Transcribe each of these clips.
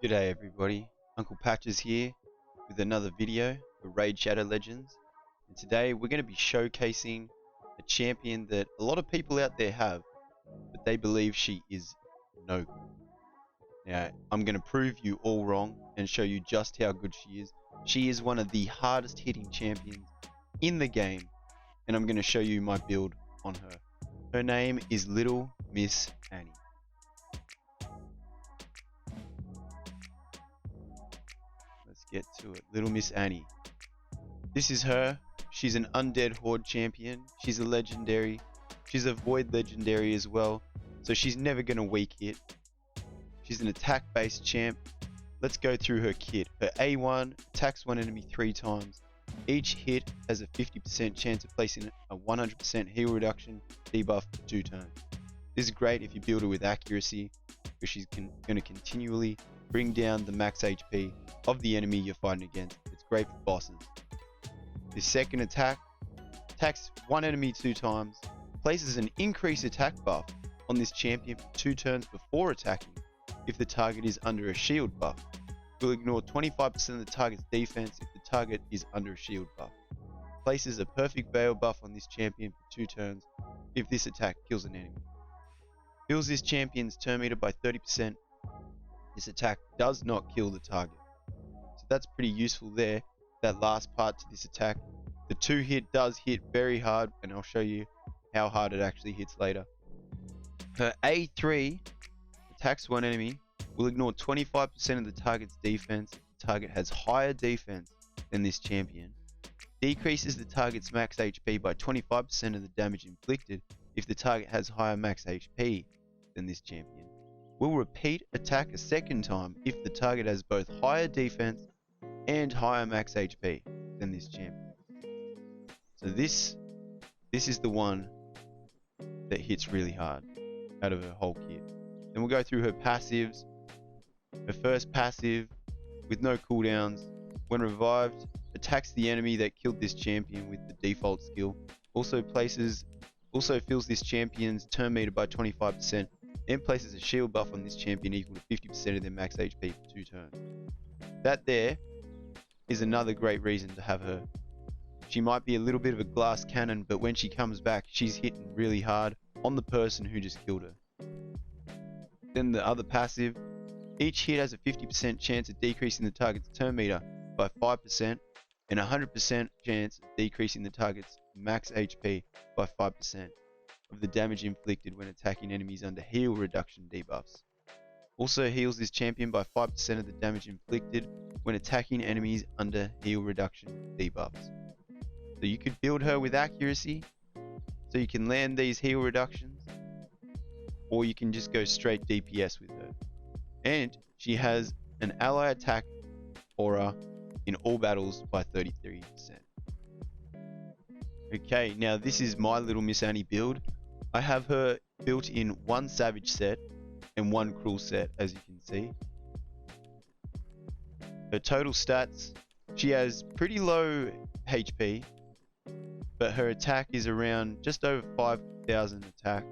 G'day everybody, Uncle Patches here with another video for Raid Shadow Legends, and today we're going to be showcasing a champion that a lot of people out there have, but they believe she is no good. Now, I'm going to prove you all wrong and show you just how good she is. She is one of the hardest hitting champions in the game, and I'm going to show you my build on her. Her name is Little Miss Annie. Let's get to it. Little Miss Annie. This is her. She's an undead horde champion. She's a legendary. She's a void legendary as well. So she's never going to weak hit. She's an attack based champ. Let's go through her kit. Her A1 attacks one enemy 3 times. Each hit has a 50% chance of placing a 100% heal reduction debuff for 2 turns. This is great if you build her with accuracy, because she's going to continually bring down the max HP of the enemy you're fighting against. It's great for bosses. This second attack attacks one enemy 2 times, places an increased attack buff on this champion for 2 turns before attacking if the target is under a shield buff. Will ignore 25% of the target's defense if the target is under a shield buff. Places a perfect veil buff on this champion for 2 turns if this attack kills an enemy. Heals this champion's turn meter by 30%. This attack does not kill the target. So that's pretty useful there, that last part to this attack. The 2 hit does hit very hard, and I'll show you how hard it actually hits later. Her A3 attacks one enemy, will ignore 25% of the target's defense if the target has higher defense than this champion. Decreases the target's max HP by 25% of the damage inflicted if the target has higher max HP than this champion. Will repeat attack a second time if the target has both higher defense and higher max HP than this champion. So this is the one that hits really hard out of her whole kit. Then we'll go through her passives. Her first passive, with no cooldowns, when revived, attacks the enemy that killed this champion with the default skill. Also fills this champion's turn meter by 25%, and places a shield buff on this champion equal to 50% of their max HP for 2 turns. That there is another great reason to have her. She might be a little bit of a glass cannon, but when she comes back, she's hitting really hard on the person who just killed her. Then the other passive, each hit has a 50% chance of decreasing the target's turn meter by 5%, and a 100% chance of decreasing the target's max HP by 5% of the damage inflicted when attacking enemies under heal reduction debuffs. Also heals this champion by 5% of the damage inflicted when attacking enemies under heal reduction debuffs. So you could build her with accuracy, so you can land these heal reductions, or you can just go straight DPS with her. And she has an ally attack aura in all battles by 33%. Okay, now this is my Little Miss Annie build. I have her built in 1 Savage set and 1 Cruel set, as you can see. Her total stats, she has pretty low HP, but her attack is around just over 5,000 attack.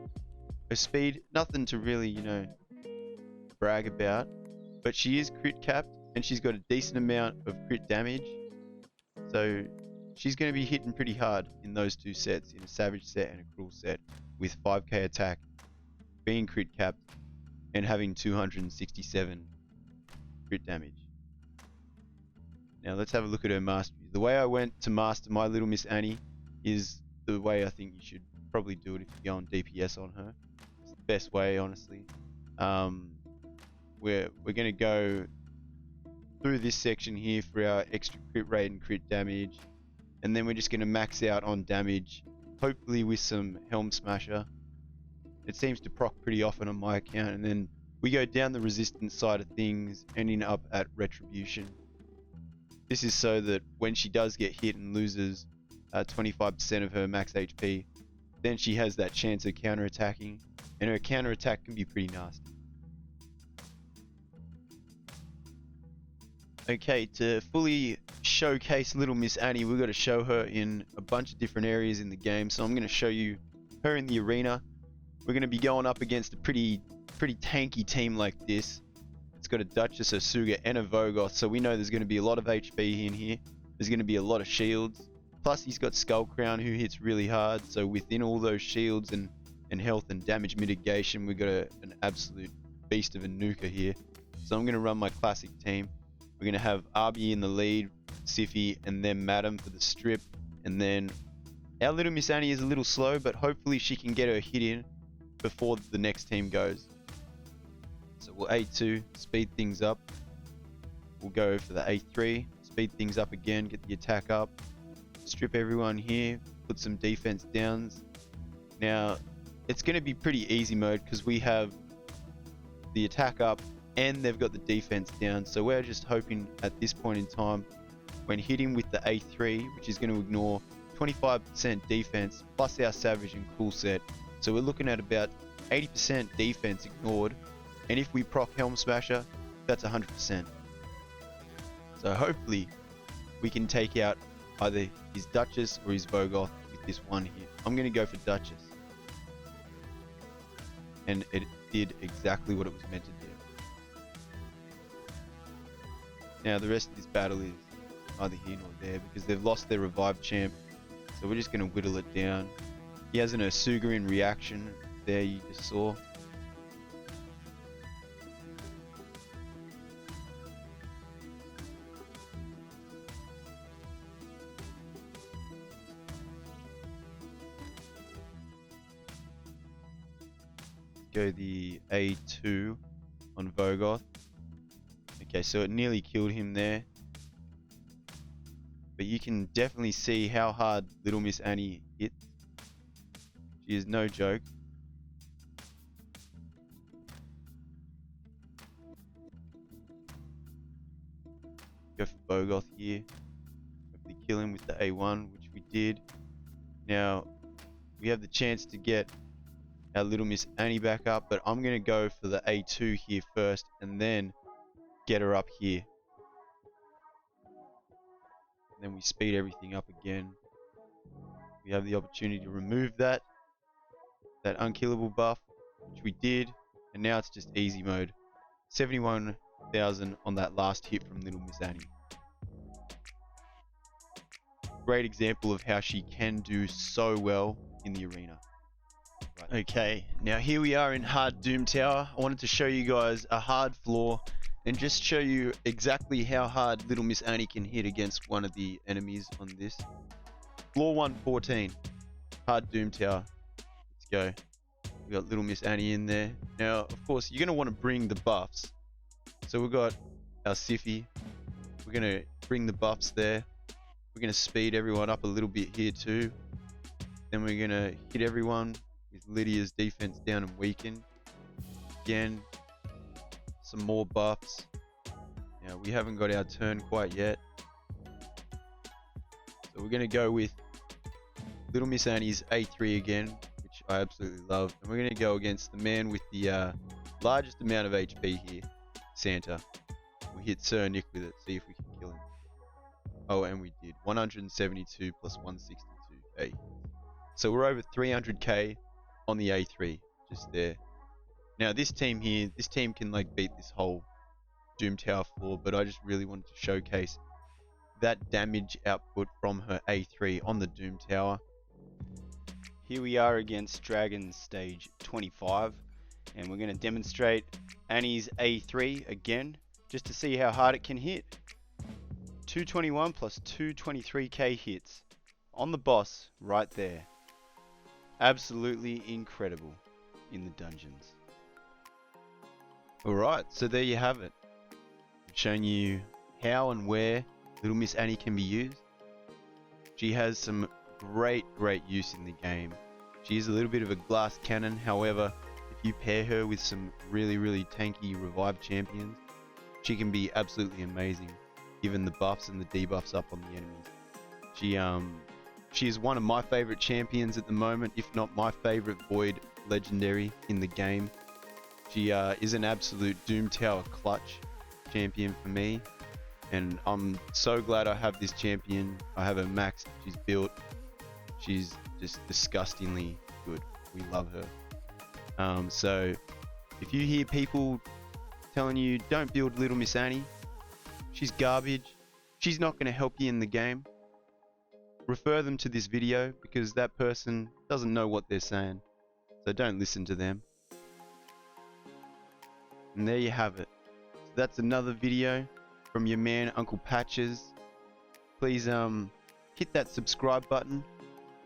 Her speed, nothing to really, brag about, but she is crit capped, and she's got a decent amount of crit damage. So she's going to be hitting pretty hard in those 2 sets, in a Savage set and a Cruel set, with 5k attack, being crit capped, and having 267 crit damage. Now let's have a look at her mastery. The way I went to master my Little Miss Annie is the way I think you should probably do it if you go on DPS on her. It's the best way, honestly. We're going to go through this section here for our extra crit rate and crit damage, and then we're just going to max out on damage, hopefully with some Helm Smasher. It seems to proc pretty often on my account, and then we go down the resistance side of things, ending up at Retribution. This is so that when she does get hit and loses 25% of her max HP, then she has that chance of counter-attacking, and her counter-attack can be pretty nasty. Okay, to fully showcase Little Miss Annie, we've got to show her in a bunch of different areas in the game. So I'm going to show you her in the arena. We're going to be going up against a pretty tanky team like this. It's got a Duchess, a Suga, and a Vogoth, so we know there's going to be a lot of HP in here. There's going to be a lot of shields. Plus, he's got Skull Crown, who hits really hard. So within all those shields and health and damage mitigation, we've got an absolute beast of a nuker here. So I'm going to run my classic team. We're going to have Arby in the lead, Sify, and then Madam for the strip. And then our little Miss Annie is a little slow, but hopefully she can get her hit in before the next team goes. So we'll A2, speed things up. We'll go for the A3, speed things up again, get the attack up. Strip everyone here, put some defense downs. Now, it's going to be pretty easy mode because we have the attack up and they've got the defense down. So we're just hoping at this point in time, when hitting with the A3, which is going to ignore 25% defense plus our Savage and Cool set. So we're looking at about 80% defense ignored. And if we proc Helm Smasher, that's 100%. So hopefully we can take out either his Duchess or his Vogoth with this one hit. I'm going to go for Duchess. And it did exactly what it was meant to do. Now the rest of this battle is neither here nor there because they've lost their revived champ. So we're just going to whittle it down. He has an Asuga in reaction there, you just saw. Go the A2 on Vogoth. Okay, so it nearly killed him there. But you can definitely see how hard Little Miss Annie hits. She is no joke. Go for Vogoth here. Hopefully kill him with the A1, which we did. Now, we have the chance to get our Little Miss Annie back up, but I'm going to go for the A2 here first and then get her up here. And then we speed everything up again. We have the opportunity to remove that unkillable buff, which we did, and now it's just easy mode. 71,000 on that last hit from Little Miss Annie. Great example of how she can do so well in the arena. Okay, now here we are in hard Doom Tower. I wanted to show you guys a hard floor and just show you exactly how hard Little Miss Annie can hit against one of the enemies on this. Floor 114, hard Doom Tower. Let's go. We got Little Miss Annie in there. Now, of course, you're going to want to bring the buffs. So we've got our Sify. We're going to bring the buffs there. We're going to speed everyone up a little bit here too. Then we're going to hit everyone with Lydia's defense down and weaken. Again, some more buffs. Now we haven't got our turn quite yet. So we're going to go with Little Miss Annie's A3 again, which I absolutely love. And we're going to go against the man with the largest amount of HP here, Santa. We hit Sir Nick with it, see if we can kill him. Oh, and we did. 172 plus 162k. So we're over 300k on the A3, just there. Now this team here, this team can like beat this whole Doom Tower floor, but I just really wanted to showcase that damage output from her A3 on the Doom Tower. Here we are against Dragon Stage 25, and we're going to demonstrate Annie's A3 again, just to see how hard it can hit. 221 plus 223k hits on the boss right there. Absolutely incredible in the dungeons. Alright, so there you have it. I've shown you how and where Little Miss Annie can be used. She has some great use in the game. She is a little bit of a glass cannon, however, if you pair her with some really tanky revived champions, she can be absolutely amazing, given the buffs and the debuffs up on the enemies. She is one of my favorite champions at the moment, if not my favorite Void legendary in the game. She is an absolute Doom Tower clutch champion for me, and I'm so glad I have this champion. I have her maxed, she's built, she's just disgustingly good. We love her. So if you hear people telling you don't build Little Miss Annie. She's garbage. She's not going to help you in the game. Refer them to this video because that person doesn't know what they're saying. So don't listen to them. And there you have it. So that's another video from your man Uncle Patches. Please hit that subscribe button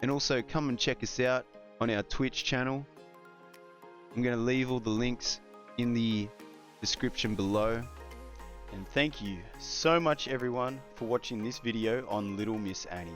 and also come and check us out on our Twitch channel. I'm going to leave all the links in the description below. And thank you so much everyone for watching this video on Little Miss Annie.